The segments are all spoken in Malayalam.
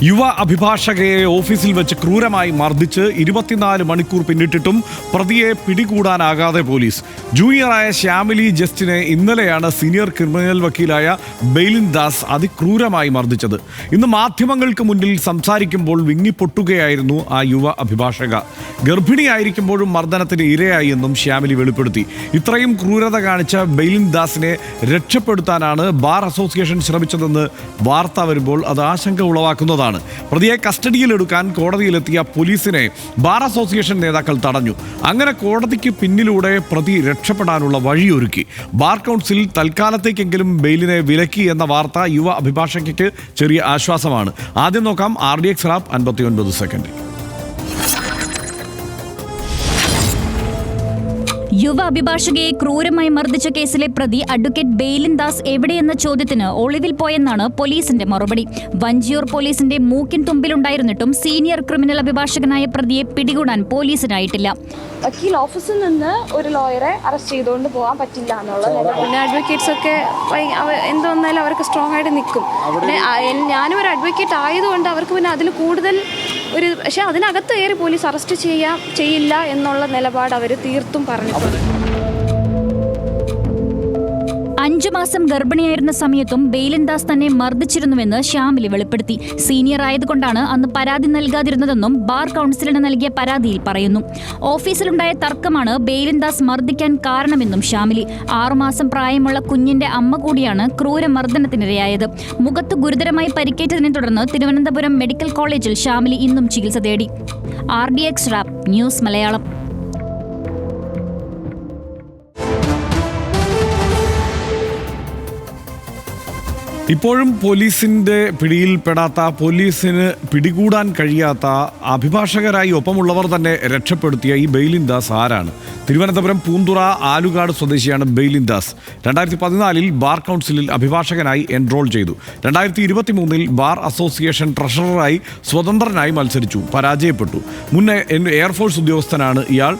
യുവ അഭിഭാഷകയെ ഓഫീസിൽ വെച്ച് ക്രൂരമായി മർദ്ദിച്ച് 24 മണിക്കൂർ പിന്നിട്ടിട്ടും പ്രതിയെ പിടികൂടാനാകാതെ പോലീസ്. ജൂനിയറായ ശ്യാമിലി ജസ്റ്റിനെ ഇന്നലെയാണ് സീനിയർ ക്രിമിനൽ വക്കീലായ ബെയ്ലിൻ ദാസ് അതിക്രൂരമായി മർദ്ദിച്ചത്. ഇന്ന് മാധ്യമങ്ങൾക്ക് മുന്നിൽ സംസാരിക്കുമ്പോൾ വിങ്ങിപ്പൊട്ടുകയായിരുന്നു ആ യുവ അഭിഭാഷക. ഗർഭിണിയായിരിക്കുമ്പോഴും മർദ്ദനത്തിന് ഇരയായി എന്നും ശ്യാമിലി വെളിപ്പെടുത്തി. ഇത്രയും ക്രൂരത കാണിച്ച ബെയ്ലിൻ ദാസിനെ രക്ഷപ്പെടുത്താനാണ് ബാർ അസോസിയേഷൻ ശ്രമിച്ചതെന്ന് വാർത്ത വരുമ്പോൾ അത് ആശങ്ക ഉളവാക്കുന്നതാണ്. പ്രതിയെ കസ്റ്റഡിയിലെടുക്കാൻ കോടതിയിലെത്തിയ പോലീസിനെ ബാർ അസോസിയേഷൻ നേതാക്കൾ തടഞ്ഞു. അങ്ങനെ കോടതിക്ക് പിന്നിലൂടെ പ്രതി രക്ഷപ്പെടാനുള്ള വഴിയൊരുക്കി. ബാർ കൗൺസിൽ തൽക്കാലത്തേക്കെങ്കിലും ബെയിലിനെ വിലക്കി എന്ന വാർത്ത യുവ അഭിഭാഷകയ്ക്ക് ചെറിയ ആശ്വാസമാണ്. ആദ്യം നോക്കാം RDX റാപ്പ് 59 സെക്കൻഡിൽ. യുവ അഭിഭാഷകയെ ക്രൂരമായി മർദ്ദിച്ച കേസിലെ പ്രതി അഡ്വക്കേറ്റ് ബെയ്ലിൻ ദാസ് എവിടെയെന്ന ചോദ്യത്തിന് ഒളിവിൽ പോയെന്നാണ് പോലീസിന്റെ മറുപടി. വഞ്ചിയൂർ പോലീസിന്റെ മൂക്കിൻ തുമ്പിലുണ്ടായിരുന്നിട്ടും സീനിയർ ക്രിമിനൽ അഭിഭാഷകനായ പ്രതിയെ പിടികൂടാൻ പോലീസിനായിട്ടില്ല. വക്കീൽ ഓഫീസിൽ നിന്ന് ഒരു ലോയറെ അറസ്റ്റ് ചെയ്തുകൊണ്ട് പോകാൻ പറ്റില്ല എന്നുള്ളത്. പിന്നെ അഡ്വക്കേറ്റ്സ് ഒക്കെ എന്ത് വന്നാലും അവർക്ക് സ്ട്രോങ് ആയിട്ട് നിൽക്കും. പിന്നെ ഞാനും ഒരു അഡ്വക്കേറ്റ് ആയതുകൊണ്ട് അവർക്ക് പിന്നെ അതിൽ കൂടുതൽ പക്ഷെ അതിനകത്ത് കയറി പോലീസ് അറസ്റ്റ് ചെയ്യില്ല എന്നുള്ള നിലപാട് അവർ തീർത്തും പറഞ്ഞിട്ടുണ്ട്. 5 മാസം ഗർഭിണിയായിരുന്ന സമയത്തും ബെയ്ലിൻ ദാസ് തന്നെ മർദ്ദിച്ചിരുന്നുവെന്ന് ശ്യാമിലി വെളിപ്പെടുത്തി. സീനിയർ ആയതുകൊണ്ടാണ് അന്ന് പരാതി നൽകാതിരുന്നതെന്നും ബാർ കൗൺസിലിന് നൽകിയ പരാതിയിൽ പറയുന്നു. ഓഫീസിലുണ്ടായ തർക്കമാണ് ബെയ്ലിൻ ദാസ് മർദ്ദിക്കാൻ കാരണമെന്നും ശ്യാമിലി. 6 മാസം പ്രായമുള്ള കുഞ്ഞിന്റെ അമ്മ കൂടിയാണ് ക്രൂരമർദ്ദനത്തിനിരയായത്. മുഖത്ത് ഗുരുതരമായി പരിക്കേറ്റതിനെ തുടർന്ന് തിരുവനന്തപുരം മെഡിക്കൽ കോളേജിൽ ശ്യാമിലി ഇന്നും ചികിത്സ തേടി. RDX rap news Malayalam. ഇപ്പോഴും പോലീസിന്റെ പിടിയിൽപ്പെടാത്ത, പോലീസിന് പിടികൂടാൻ കഴിയാത്ത അഭിഭാഷകരായി ഒപ്പമുള്ളവർ തന്നെ രക്ഷപ്പെടുത്തിയ ഈ ബെയ്ലിൻ ദാസ് ആരാണ്? തിരുവനന്തപുരം പൂന്തുറ ആലുകാട് സ്വദേശിയാണ് ബെയ്ലിൻ ദാസ്. 2014 ബാർ കൗൺസിലിൽ അഭിഭാഷകനായി എൻറോൾ ചെയ്തു. 2023 ബാർ അസോസിയേഷൻ ട്രഷററായി സ്വതന്ത്രനായി മത്സരിച്ചു, പരാജയപ്പെട്ടു. മുന്നേ എയർഫോഴ്സ് ഉദ്യോഗസ്ഥനാണ് ഇയാൾ.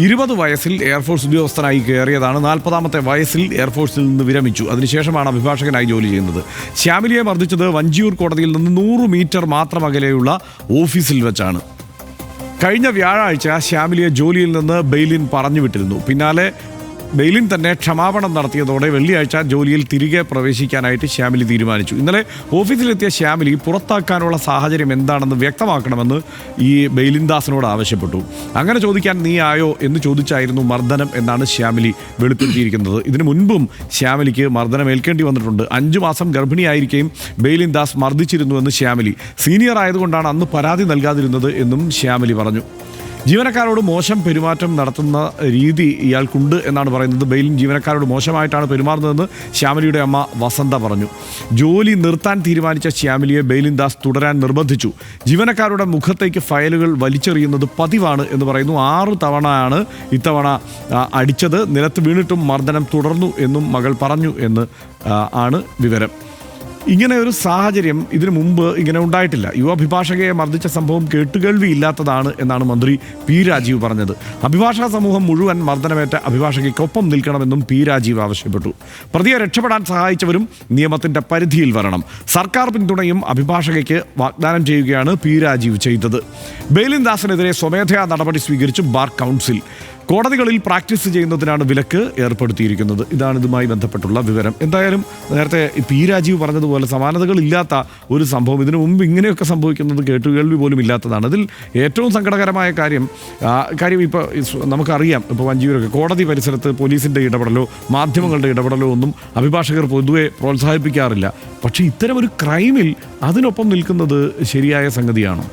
20 വയസ്സിൽ എയർഫോഴ്സ് ഉദ്യോഗസ്ഥനായി കയറിയതാണ്. 40ാമത്തെ വയസ്സിൽ എയർഫോഴ്സിൽ നിന്ന് വിരമിച്ചു. അതിനുശേഷമാണ് അഭിഭാഷകനായി ജോലി ചെയ്യുന്നത്. ശ്യാമിലിയെ മർദ്ദിച്ചത് വഞ്ചിയൂർ കോടതിയിൽ നിന്ന് 100 മീറ്റർ മാത്രം അകലെയുള്ള ഓഫീസിൽ വെച്ചാണ്. കഴിഞ്ഞ വ്യാഴാഴ്ച ശ്യാമിലിയെ ജോലിയിൽ നിന്ന് ബെയ്ലിൻ പറഞ്ഞുവിട്ടിരുന്നു. പിന്നാലെ ബെയ്ലിൻ തന്നെ ക്ഷമാപണം നടത്തിയതോടെ വെള്ളിയാഴ്ച ജോലിയിൽ തിരികെ പ്രവേശിക്കാനായിട്ട് ശ്യാമിലി തീരുമാനിച്ചു. ഇന്നലെ ഓഫീസിലെത്തിയ ശ്യാമിലി പുറത്താക്കാനുള്ള സാഹചര്യം എന്താണെന്ന് വ്യക്തമാക്കണമെന്ന് ഈ ബെയ്ലിൻ ദാസിനോട് ആവശ്യപ്പെട്ടു. അങ്ങനെ ചോദിക്കാൻ നീ ആയോ എന്ന് ചോദിച്ചായിരുന്നു മർദ്ദനം എന്നാണ് ശ്യാമിലി വെളിപ്പെടുത്തിയിരിക്കുന്നത്. ഇതിനു മുൻപും ശ്യാമിലിക്ക് മർദ്ദനം ഏൽക്കേണ്ടി വന്നിട്ടുണ്ട്. 5 മാസം ഗർഭിണിയായിരിക്കുകയും ബെയ്ലിൻ ദാസ് മർദ്ദിച്ചിരുന്നുവെന്ന് ശ്യാമിലി. സീനിയർ ആയതുകൊണ്ടാണ് അന്ന് പരാതി നൽകാതിരുന്നത് എന്നും ശ്യാമിലി പറഞ്ഞു. ജീവനക്കാരോട് മോശം പെരുമാറ്റം നടത്തുന്ന രീതി ഇയാൾക്കുണ്ട് എന്നാണ് പറയുന്നത്. ബെയ്ലിൻ ജീവനക്കാരോട് മോശമായിട്ടാണ് പെരുമാറുന്നതെന്ന് ശ്യാമിലിയുടെ അമ്മ വസന്ത പറഞ്ഞു. ജോലി നിർത്താൻ തീരുമാനിച്ച ശ്യാമിലിയെ ബെയ്ലിൻ ദാസ് തുടരാൻ നിർബന്ധിച്ചു. ജീവനക്കാരുടെ മുഖത്തേക്ക് ഫയലുകൾ വലിച്ചെറിയുന്നത് പതിവാണ് എന്ന് പറയുന്നു. 6 തവണയാണ് ഇത്തവണ അടിച്ചത്. നിലത്ത് വീണിട്ടും മർദ്ദനം തുടർന്നു എന്നും മകൾ പറഞ്ഞു എന്ന് ആണ് വിവരം. ഇങ്ങനെ ഒരു സാഹചര്യം ഇതിനു മുമ്പ് ഇങ്ങനെ ഉണ്ടായിട്ടില്ല. യുവ അഭിഭാഷകയെ മർദ്ദിച്ച സംഭവം കേട്ടുകേൾവിയില്ലാത്തതാണ് എന്നാണ് മന്ത്രി പി രാജീവ് പറഞ്ഞത്. അഭിഭാഷക സമൂഹം മുഴുവൻ മർദ്ദനമേറ്റ അഭിഭാഷകയ്ക്കൊപ്പം നിൽക്കണമെന്നും പി രാജീവ് ആവശ്യപ്പെട്ടു. പ്രതിയെ രക്ഷപ്പെടാൻ സഹായിച്ചവരും നിയമത്തിന്റെ പരിധിയിൽ വരണം. സർക്കാർ പിന്തുണയും അഭിഭാഷകയ്ക്ക് വാഗ്ദാനം ചെയ്യുകയാണ് പി രാജീവ് ചെയ്തത്. ബെയ്ലിൻ ദാസിനെതിരെ സ്വമേധയാ നടപടി സ്വീകരിച്ചു ബാർ കൗൺസിൽ. കോടതികളിൽ പ്രാക്ടീസ് ചെയ്യുന്നതിനാണ് വിലക്ക് ഏർപ്പെടുത്തിയിരിക്കുന്നത്. ഇതാണ് ഇതുമായി ബന്ധപ്പെട്ടുള്ള വിവരം. എന്തായാലും നേരത്തെ പി രാജീവ് പറഞ്ഞതുപോലെ സമാനതകളില്ലാത്ത ഒരു സംഭവം, ഇതിനു മുമ്പ് ഇങ്ങനെയൊക്കെ സംഭവിക്കുന്നത് കേട്ടുകേൾവി പോലും ഇല്ലാത്തതാണ്. അതിൽ ഏറ്റവും സങ്കടകരമായ കാര്യം ഇപ്പോൾ നമുക്കറിയാം, ഇപ്പോൾ വഞ്ചിയൂരൊക്കെ കോടതി പരിസരത്ത് പോലീസിൻ്റെ ഇടപെടലോ മാധ്യമങ്ങളുടെ ഇടപെടലോ ഒന്നും അഭിഭാഷകർ പൊതുവെ പ്രോത്സാഹിപ്പിക്കാറില്ല. പക്ഷേ ഇത്തരമൊരു ക്രൈമിൽ അതിനൊപ്പം നിൽക്കുന്നത് ശരിയായ സംഗതിയാണോ?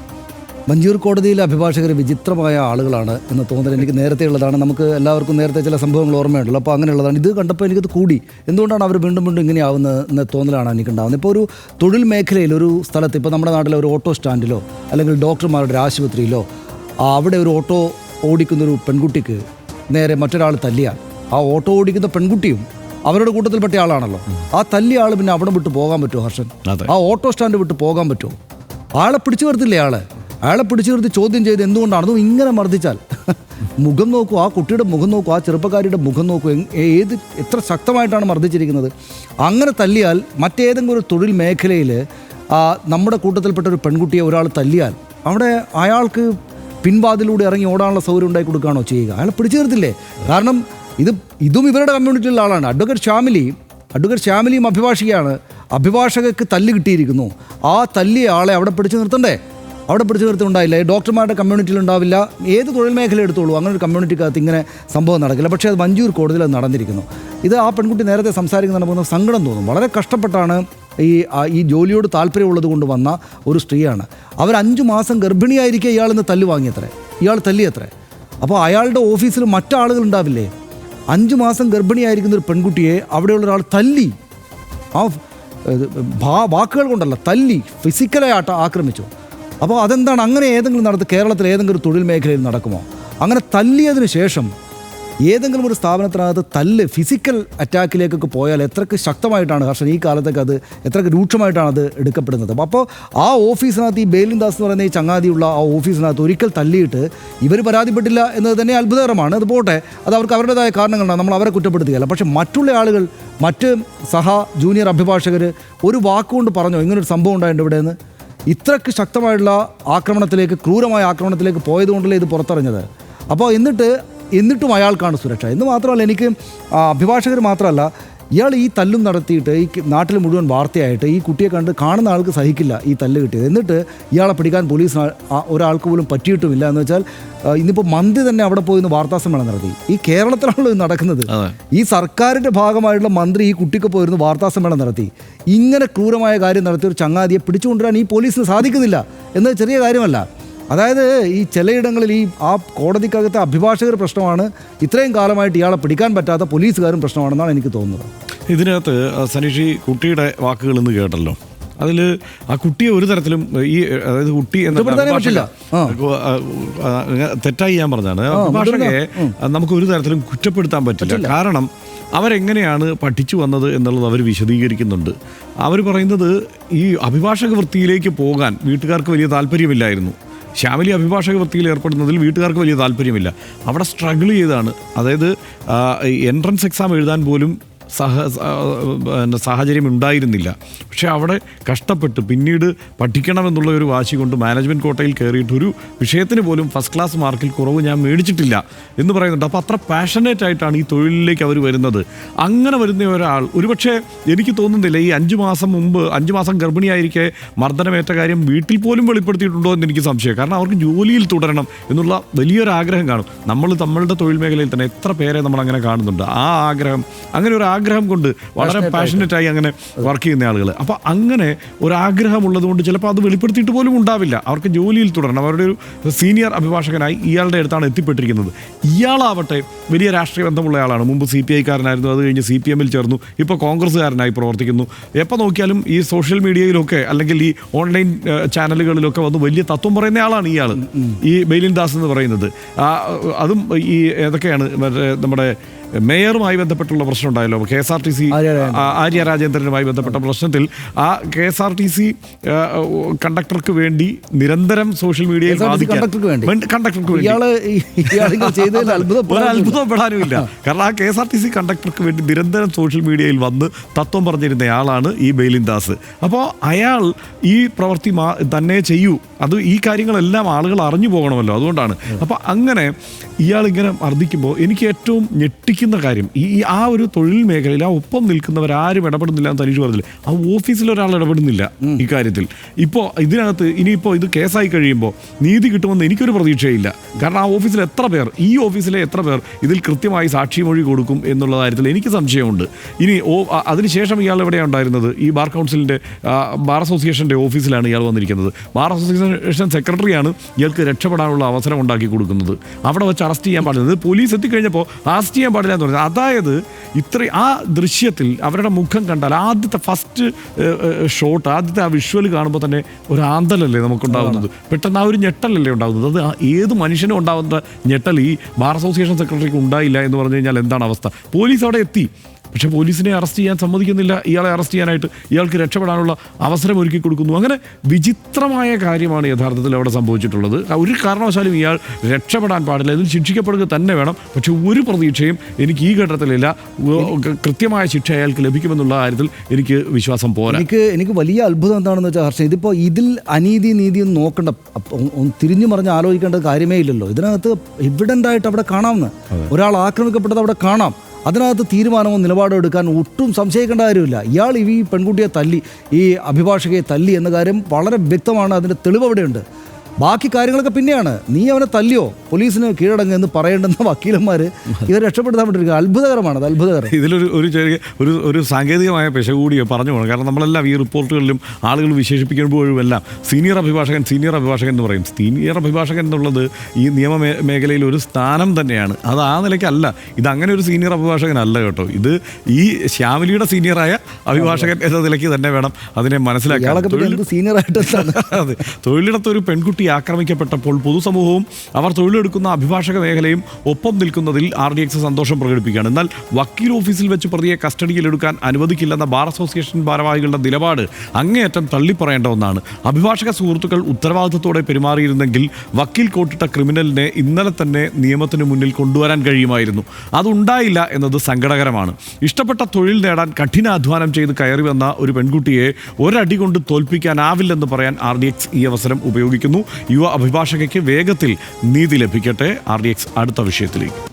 വഞ്ചിയൂർ കോടതിയിലെ അഭിഭാഷകർ വിചിത്രമായ ആളുകളാണ് എന്ന തോന്നൽ എനിക്ക് നേരത്തെ ഉള്ളതാണ്. നമുക്ക് എല്ലാവർക്കും നേരത്തെ ചില സംഭവങ്ങൾ ഓർമ്മയുണ്ടല്ലോ. അപ്പോൾ അങ്ങനെയുള്ളതാണ്. ഇത് കണ്ടപ്പോൾ എനിക്കത് കൂടി. എന്തുകൊണ്ടാണ് അവർ വീണ്ടും വീണ്ടും ഇങ്ങനെയാവുന്നത് എന്ന തോന്നലാണ് എനിക്കുണ്ടാകുന്നത്. ഇപ്പോൾ ഒരു തൊഴിൽ മേഖലയിൽ ഒരു സ്ഥലത്ത്, ഇപ്പോൾ നമ്മുടെ നാട്ടിലെ ഒരു ഓട്ടോ സ്റ്റാൻഡിലോ അല്ലെങ്കിൽ ഡോക്ടർമാരുടെ ഒരു ആശുപത്രിയിലോ അവിടെ ഒരു ഓട്ടോ ഓടിക്കുന്നൊരു പെൺകുട്ടിക്ക് നേരെ മറ്റൊരാൾ തല്ലിയാൽ ആ ഓട്ടോ ഓടിക്കുന്ന പെൺകുട്ടിയും അവരുടെ കൂട്ടത്തിൽപ്പെട്ട ആളാണല്ലോ. ആ തല്ലിയ ആൾ പിന്നെ അവിടെ വിട്ട് പോകാൻ പറ്റുമോ ഹർഷൻ? ആ ഓട്ടോ സ്റ്റാൻഡ് വിട്ട് പോകാൻ പറ്റുമോ? ആളെ പിടിച്ചു നിർത്തില്ലേ? അയാളെ പിടിച്ചു നിർത്തി ചോദ്യം ചെയ്ത് എന്തുകൊണ്ടാണ് അതും ഇങ്ങനെ മർദ്ദിച്ചാൽ മുഖം നോക്കൂ, ആ കുട്ടിയുടെ മുഖം നോക്കൂ, ആ ചെറുപ്പക്കാരിയുടെ മുഖം നോക്കൂ, എത്ര ശക്തമായിട്ടാണ് മർദ്ദിച്ചിരിക്കുന്നത്. അങ്ങനെ തല്ലിയാൽ മറ്റേതെങ്കിലും ഒരു തൊഴിൽ മേഖലയിൽ നമ്മുടെ കൂട്ടത്തിൽപ്പെട്ട ഒരു പെൺകുട്ടിയെ ഒരാൾ തല്ലിയാൽ അവിടെ അയാൾക്ക് പിൻവാതിലൂടെ ഇറങ്ങി ഓടാനുള്ള സൗകര്യം ഉണ്ടാക്കി കൊടുക്കുകയാണോ ചെയ്യുക? അയാളെ പിടിച്ചു നിർത്തില്ലേ? കാരണം ഇതും ഇവരുടെ കമ്മ്യൂണിറ്റിയിലുള്ള ആളാണ്. അഡ്വക്കേറ്റ് ശ്യാമിലിയും അഭിഭാഷകയാണ്. അഭിഭാഷകർക്ക് തല്ല് കിട്ടിയിരിക്കുന്നു. ആ തല്ലിയ ആളെ അവിടെ പിടിച്ചു നിർത്തണ്ടേ? അവിടെ പിടിച്ചു നിർത്തുണ്ടായില്ല. ഡോക്ടർമാരുടെ കമ്മ്യൂണിറ്റിയിൽ ഉണ്ടാവില്ല. ഏത് തൊഴിൽ മേഖല എടുത്തോളൂ, അങ്ങനെ ഒരു കമ്മ്യൂണിറ്റിക്കകത്ത് ഇങ്ങനെ സംഭവം നടക്കില്ല. പക്ഷേ അത് മഞ്ചൂർ കോടതിയിൽ അത് നടന്നിരിക്കുന്നു. ഇത് ആ പെൺകുട്ടി നേരത്തെ സംസാരിക്കുന്ന നമുക്ക് സങ്കടം തോന്നും. വളരെ കഷ്ടപ്പെട്ടാണ് ഈ ജോലിയോട് താല്പര്യമുള്ളത് കൊണ്ട് വന്ന ഒരു സ്ത്രീയാണ്. അവർ 5 മാസം ഗർഭിണിയായിരിക്കെ ഇയാളിന്ന് തല്ല് വാങ്ങിയത്രേ, ഇയാൾ തല്ലിയത്രേ. അപ്പോൾ അയാളുടെ ഓഫീസിൽ മറ്റാളുകൾ ഉണ്ടാവില്ലേ? 5 മാസം ഗർഭിണിയായിരിക്കുന്ന ഒരു പെൺകുട്ടിയെ അവിടെയുള്ള ഒരാൾ തല്ലി, ആ വാക്കുകൾ കൊണ്ടല്ല, തല്ലി ഫിസിക്കലായി ആക്രമിച്ചു. അപ്പോൾ അതെന്താണ്? അങ്ങനെ ഏതെങ്കിലും കേരളത്തിൽ ഏതെങ്കിലും ഒരു തൊഴിൽ മേഖലയിൽ നടക്കുമോ? അങ്ങനെ തല്ലിയതിന് ശേഷം ഏതെങ്കിലും ഒരു സ്ഥാപനത്തിനകത്ത് തല്ല് ഫിസിക്കൽ അറ്റാക്കിലേക്കൊക്കെ പോയാൽ എത്രയ്ക്ക് ശക്തമായിട്ടാണ് ഹർഷൻ ഈ കാലത്തൊക്കെ അത് എത്രയ്ക്ക് രൂക്ഷമായിട്ടാണ് അത് എടുക്കപ്പെടുന്നത്. അപ്പോൾ ആ ഓഫീസിനകത്ത് ഈ ബെയിലിൻദാസ് എന്ന് പറയുന്ന ഈ ചങ്ങാതിയുള്ള ആ ഓഫീസിനകത്ത് ഒരിക്കൽ തല്ലിയിട്ട് ഇവർ പരാതിപ്പെട്ടില്ല എന്നത് തന്നെ അത്ഭുതകരമാണ്. അത് പോട്ടെ, അത് അവർക്ക് അവരുടേതായ കാരണങ്ങളാണ്, നമ്മൾ അവരെ കുറ്റപ്പെടുത്തുകയല്ല. പക്ഷേ മറ്റുള്ള ആളുകൾ, മറ്റ് ജൂനിയർ അഭിഭാഷകർ ഒരു വാക്കുകൊണ്ട് പറഞ്ഞോ ഇങ്ങനൊരു സംഭവം ഉണ്ടായിട്ടുണ്ട് ഇവിടെ നിന്ന്? ഇത്രയ്ക്ക് ശക്തമായിട്ടുള്ള ആക്രമണത്തിലേക്ക്, ക്രൂരമായ ആക്രമണത്തിലേക്ക് പോയതുകൊണ്ടല്ലേ ഇത് പുറത്തറിഞ്ഞത്. അപ്പോൾ എന്നിട്ടും അയാൾക്കാണ് സുരക്ഷ എന്ന് മാത്രമല്ല, എനിക്ക് അഭിഭാഷകർ മാത്രമല്ല, ഇയാൾ ഈ തല്ലും നടത്തിയിട്ട് ഈ നാട്ടിൽ മുഴുവൻ വാർത്തയായിട്ട് ഈ കുട്ടിയെ കാണുന്ന ആൾക്ക് സഹിക്കില്ല ഈ തല്ല് കിട്ടിയത്. എന്നിട്ട് ഇയാളെ പിടിക്കാൻ പോലീസിന് ഒരാൾക്ക് പോലും പറ്റിയിട്ടുമില്ല. എന്ന് വെച്ചാൽ ഇന്നിപ്പോൾ മന്ത്രി തന്നെ അവിടെ പോയി വാർത്താ സമ്മേളനം നടത്തി. ഈ കേരളത്തിലാണല്ലോ ഇത് നടക്കുന്നത്. ഈ സർക്കാരിൻ്റെ ഭാഗമായിട്ടുള്ള മന്ത്രി ഈ കുട്ടിക്ക് പോയിരുന്നു വാർത്താ സമ്മേളനം നടത്തി. ഇങ്ങനെ ക്രൂരമായ കാര്യം നടത്തിയ ഒരു ചങ്ങാതിയെ പിടിച്ചുകൊണ്ടുവരാൻ ഈ പോലീസിന് സാധിക്കുന്നില്ല എന്നത് ചെറിയ കാര്യമല്ല. അതായത് ഈ ചിലയിടങ്ങളിൽ ആ കോടതിക്കകത്തെ അഭിഭാഷകർ പ്രശ്നമാണ്, ഇത്രയും കാലമായിട്ട് ഇയാളെ പിടിക്കാൻ പറ്റാത്ത പോലീസുകാരും പ്രശ്നമാണെന്നാണ് എനിക്ക് തോന്നുന്നത്. ഇതിനകത്ത് സനീഷ്, ഈ വാക്കുകൾ ഇന്ന് കേട്ടല്ലോ, അതിൽ ആ കുട്ടിയെ ഒരു തരത്തിലും അതായത് കുട്ടി തെറ്റായി ഞാൻ പറഞ്ഞാണ്. അഭിഭാഷകയെ നമുക്ക് ഒരു തരത്തിലും കുറ്റപ്പെടുത്താൻ പറ്റില്ല. കാരണം അവരെങ്ങനെയാണ് പഠിച്ചു വന്നത് എന്നുള്ളത് അവർ വിശദീകരിക്കുന്നുണ്ട്. അവർ പറയുന്നത് ഈ അഭിഭാഷക വൃത്തിയിലേക്ക് പോകാൻ വീട്ടുകാർക്ക് വലിയ താല്പര്യമില്ലായിരുന്നു. ശ്യാമിലി അഭിഭാഷക വൃത്തിയിൽ ഏർപ്പെടുന്നതിൽ വീട്ടുകാർക്ക് വലിയ താല്പര്യമില്ല. അവിടെ സ്ട്രഗിൾ ചെയ്താണ്. അതായത് എൻട്രൻസ് എക്സാം എഴുതാൻ പോലും സാഹചര്യം ഉണ്ടായിരുന്നില്ല. പക്ഷേ അവിടെ കഷ്ടപ്പെട്ട് പിന്നീട് പഠിക്കണമെന്നുള്ള ഒരു വാശി കൊണ്ട് മാനേജ്മെൻറ്റ് കോട്ടയിൽ കയറിയിട്ട് ഒരു വിഷയത്തിന് പോലും ഫസ്റ്റ് ക്ലാസ് മാർക്കിൽ കുറവ് ഞാൻ മേടിച്ചിട്ടില്ല എന്ന് പറയുന്നുണ്ട്. അപ്പോൾ അത്ര പാഷനേറ്റ് ആയിട്ടാണ് ഈ തൊഴിലിലേക്ക് അവർ വരുന്നത്. അങ്ങനെ വരുന്ന ഒരാൾ ഒരുപക്ഷെ എനിക്ക് തോന്നുന്നില്ല ഈ 5 മാസം ഗർഭിണിയായിരിക്കെ മർദ്ദനമേറ്റ കാര്യം വീട്ടിൽ പോലും വെളിപ്പെടുത്തിയിട്ടുണ്ടോ എന്ന് എനിക്ക് സംശയം. കാരണം അവർക്ക് ജോലിയിൽ തുടരണം എന്നുള്ള വലിയൊരു ആഗ്രഹം കാണും. നമ്മളുടെ തൊഴിൽ മേഖലയിൽ തന്നെ എത്ര പേരെ നമ്മൾ അങ്ങനെ കാണുന്നുണ്ട്. ആ ആഗ്രഹം, അങ്ങനെ ഒരു ആഗ്രഹം കൊണ്ട് വളരെ പാഷനറ്റായി അങ്ങനെ വർക്ക് ചെയ്യുന്ന ആളുകൾ. അപ്പോൾ അങ്ങനെ ഒരാഗ്രഹം ഉള്ളതുകൊണ്ട് ചിലപ്പോൾ അത് വെളിപ്പെടുത്തിയിട്ട് പോലും ഉണ്ടാവില്ല. അവർക്ക് ജോലിയിൽ തുടരണം. അവരുടെ ഒരു സീനിയർ അഭിഭാഷകനായി ഇയാളുടെ അടുത്താണ് എത്തിപ്പെട്ടിരിക്കുന്നത്. ഇയാളാവട്ടെ വലിയ രാഷ്ട്രീയ ബന്ധമുള്ള ആളാണ്. മുമ്പ് CPI കാരനായിരുന്നു, അത് കഴിഞ്ഞ് CPM ചേർന്നു, ഇപ്പോൾ കോൺഗ്രസ്സുകാരനായി പ്രവർത്തിക്കുന്നു. എപ്പോൾ നോക്കിയാലും ഈ സോഷ്യൽ മീഡിയയിലൊക്കെ അല്ലെങ്കിൽ ഈ ഓൺലൈൻ ചാനലുകളിലൊക്കെ വന്ന് വലിയ തത്വം പറയുന്ന ആളാണ് ഇയാൾ, ഈ ബെയിലിൻദാസ് എന്ന് പറയുന്നത്. അതും ഈ ഏതൊക്കെയാണ് നമ്മുടെ മേയറുമായി ബന്ധപ്പെട്ടുള്ള പ്രശ്നം ഉണ്ടായല്ലോ, KSRTC ആര്യ രാജേന്ദ്രനുമായി ബന്ധപ്പെട്ട പ്രശ്നത്തിൽ ആ KSRTC കണ്ടക്ടർക്ക് വേണ്ടി നിരന്തരം സോഷ്യൽ മീഡിയയിൽ കണ്ടക്ടർക്ക് അത്ഭുതപ്പെടാനുമില്ല. കാരണം ആ KSRTC കണ്ടക്ടർക്ക് വേണ്ടി നിരന്തരം സോഷ്യൽ മീഡിയയിൽ വന്ന് തത്വം പറഞ്ഞിരുന്നയാളാണ് ഈ ബെയിലിൻദാസ്. അപ്പോൾ അയാൾ ഈ പ്രവൃത്തി തന്നെ ചെയ്യൂ, അത് ഈ കാര്യങ്ങളെല്ലാം ആളുകൾ അറിഞ്ഞു പോകണമല്ലോ, അതുകൊണ്ടാണ്. അപ്പോൾ അങ്ങനെ ഇയാളിങ്ങനെ മർദ്ദിക്കുമ്പോൾ എനിക്ക് ഏറ്റവും ഞെട്ടിക്കുന്ന കാര്യം ആ ഒരു തൊഴിൽ മേഖലയിൽ ആ ഒപ്പം നിൽക്കുന്നവരാരും ഇടപെടുന്നില്ല എന്ന് തനിഷ് പറഞ്ഞില്ല. ആ ഓഫീസിൽ ഒരാൾ ഇടപെടുന്നില്ല ഈ കാര്യത്തിൽ. ഇപ്പോൾ ഇതിനകത്ത് ഇനിയിപ്പോൾ ഇത് കേസായി കഴിയുമ്പോൾ നീതി കിട്ടുമെന്ന് എനിക്കൊരു പ്രതീക്ഷയില്ല. കാരണം ആ ഓഫീസിൽ ഈ ഓഫീസിലെ എത്ര പേർ ഇതിൽ കൃത്യമായി സാക്ഷിമൊഴി കൊടുക്കും എന്നുള്ള കാര്യത്തിൽ എനിക്ക് സംശയമുണ്ട്. ഇനി അതിനുശേഷം ഇയാൾ എവിടെയാണ് ഉണ്ടായിരുന്നത്? ഈ ബാർ കൗൺസിലിൻ്റെ ബാർ അസോസിയേഷൻ്റെ ഓഫീസിലാണ് ഇയാൾ വന്നിരിക്കുന്നത്. ബാർ അസോസിയേഷൻ സെക്രട്ടറിയാണ് ഇയാൾക്ക് രക്ഷപ്പെടാനുള്ള അവസരം ഉണ്ടാക്കി കൊടുക്കുന്നത്. അവിടെ വെച്ച് അറസ്റ്റ് ചെയ്യാൻ പാടില്ല. പോലീസ് എത്തിക്കഴിഞ്ഞപ്പോൾ അറസ്റ്റ് ചെയ്യാൻ പാടില്ല എന്ന് പറഞ്ഞത്. അതായത് ആ ദൃശ്യത്തിൽ അവരുടെ മുഖം കണ്ടാൽ ആദ്യത്തെ ഫസ്റ്റ് ഷോട്ട്, ആദ്യത്തെ ആ വിഷ്വൽ കാണുമ്പോൾ തന്നെ ഒരു ആന്തലല്ലേ നമുക്കുണ്ടാകുന്നത്, പെട്ടെന്ന് ആ ഒരു ഞെട്ടലല്ലേ ഉണ്ടാകുന്നത്. അത് ഏത് മനുഷ്യനും ഉണ്ടാകുന്ന ഞെട്ടൽ ഈ ബാർ അസോസിയേഷൻ സെക്രട്ടറിക്ക് ഉണ്ടായില്ല എന്ന് പറഞ്ഞു കഴിഞ്ഞാൽ എന്താണ് അവസ്ഥ? പോലീസ് അവിടെ എത്തി. പക്ഷേ പോലീസിനെ അറസ്റ്റ് ചെയ്യാൻ സമ്മതിക്കുന്നില്ല. ഇയാളെ അറസ്റ്റ് ചെയ്യാനായിട്ട് ഇയാൾക്ക് രക്ഷപ്പെടാനുള്ള അവസരം ഒരുക്കി കൊടുക്കുന്നു. അങ്ങനെ വിചിത്രമായ കാര്യമാണ് യഥാർത്ഥത്തിൽ അവിടെ സംഭവിച്ചിട്ടുള്ളത്. ഒരു കാരണവശാലും ഇയാൾ രക്ഷപ്പെടാൻ പാടില്ല, ഇതിൽ ശിക്ഷിക്കപ്പെടുക തന്നെ വേണം. പക്ഷെ ഒരു പ്രതീക്ഷയും എനിക്ക് ഈ ഘട്ടത്തിലില്ല. കൃത്യമായ ശിക്ഷ അയാൾക്ക് ലഭിക്കുമെന്നുള്ള കാര്യത്തിൽ എനിക്ക് വിശ്വാസം പോരാ. എനിക്ക് വലിയ അത്ഭുതം എന്താണെന്ന് വെച്ചാൽ ഹർഷൻ, ഇതിപ്പോൾ ഇതിൽ അനീതി നീതി ഒന്നും നോക്കണ്ട, തിരിഞ്ഞു മറിഞ്ഞ് ആലോചിക്കേണ്ട കാര്യമേ ഇല്ലല്ലോ. ഇതിനകത്ത് എവിഡൻ്റ് ആയിട്ട് അവിടെ കാണാമെന്ന്, ഒരാൾ ആക്രമിക്കപ്പെട്ടത് അവിടെ കാണാം. അതിനകത്ത് തീരുമാനമോ നിലപാടോ എടുക്കാൻ ഒട്ടും സംശയിക്കേണ്ട കാര്യമില്ല. ഇയാൾ ഈ പെൺകുട്ടിയെ തല്ലി, ഈ അഭിഭാഷകയെ തല്ലി എന്ന കാര്യം വളരെ വ്യക്തമാണ്. അതിൻ്റെ തെളിവ് അവിടെയുണ്ട്. ബാക്കി കാര്യങ്ങളൊക്കെ പിന്നെയാണ്. നീ അവനെ തല്ലിയോ, പോലീസിന് കീഴടങ്ങ് എന്ന് പറയേണ്ടുന്ന വക്കീലന്മാർ ഇവർ രക്ഷപ്പെടുത്താൻ പറ്റിയിരിക്കുക. അത്ഭുതകരമാണ്, അത് അത്ഭുതകരം. ഇതിലൊരു ചെറിയ ഒരു സാങ്കേതികമായ പെശ കൂടി പറഞ്ഞു പോകണം. കാരണം നമ്മളെല്ലാം ഈ റിപ്പോർട്ടുകളിലും ആളുകൾ വിശേഷിപ്പിക്കുമ്പോഴും എല്ലാം സീനിയർ അഭിഭാഷകൻ എന്ന് പറയും. സീനിയർ അഭിഭാഷകൻ എന്നുള്ളത് ഈ നിയമ മേഖലയിൽ ഒരു സ്ഥാനം തന്നെയാണ്. അത് ആ നിലയ്ക്കല്ല. ഇതങ്ങനെ ഒരു സീനിയർ അഭിഭാഷകനല്ല കേട്ടോ. ഇത് ഈ ശ്യാമിലിയുടെ സീനിയറായ അഭിഭാഷകൻ എന്ന നിലയ്ക്ക് തന്നെ വേണം അതിനെ മനസ്സിലാക്കാൻ. അതെ, തൊഴിലിടത്ത് ഒരു പെൺകുട്ടി ആക്രമിക്കപ്പെട്ടപ്പോൾ പൊതുസമൂഹവും അവർ തൊഴിലെടുക്കുന്ന അഭിഭാഷക മേഖലയും ഒപ്പം നിൽക്കുന്നതിൽ RDX സന്തോഷം പ്രകടിപ്പിക്കുകയാണ്. എന്നാൽ വക്കീൽ ഓഫീസിൽ വെച്ച് പ്രതിയെ കസ്റ്റഡിയിലെടുക്കാൻ അനുവദിക്കില്ലെന്ന ബാർ അസോസിയേഷൻ ഭാരവാഹികളുടെ നിലപാട് അങ്ങേയറ്റം തള്ളിപ്പറയേണ്ട ഒന്നാണ്. അഭിഭാഷക സുഹൃത്തുക്കൾ ഉത്തരവാദിത്തത്തോടെ പെരുമാറിയിരുന്നെങ്കിൽ വക്കീൽ കോട്ടിട്ട ക്രിമിനലിനെ ഇന്നലെ തന്നെ നിയമത്തിന് മുന്നിൽ കൊണ്ടുവരാൻ കഴിയുമായിരുന്നു. അതുണ്ടായില്ല എന്നത് സങ്കടകരമാണ്. ഇഷ്ടപ്പെട്ട തൊഴിൽ നേടാൻ കഠിനാധ്വാനം ചെയ്ത് കയറി വന്ന ഒരു പെൺകുട്ടിയെ ഒരടി കൊണ്ട് തോൽപ്പിക്കാനാവില്ലെന്ന് പറയാൻ RDX ഈ അവസരം ഉപയോഗിക്കുന്നു. യുവ അഭിഭാഷകയ്ക്ക് വേഗത്തിൽ നീതി ലഭിക്കട്ടെ. RDX അടുത്ത വിഷയത്തിലേക്ക്.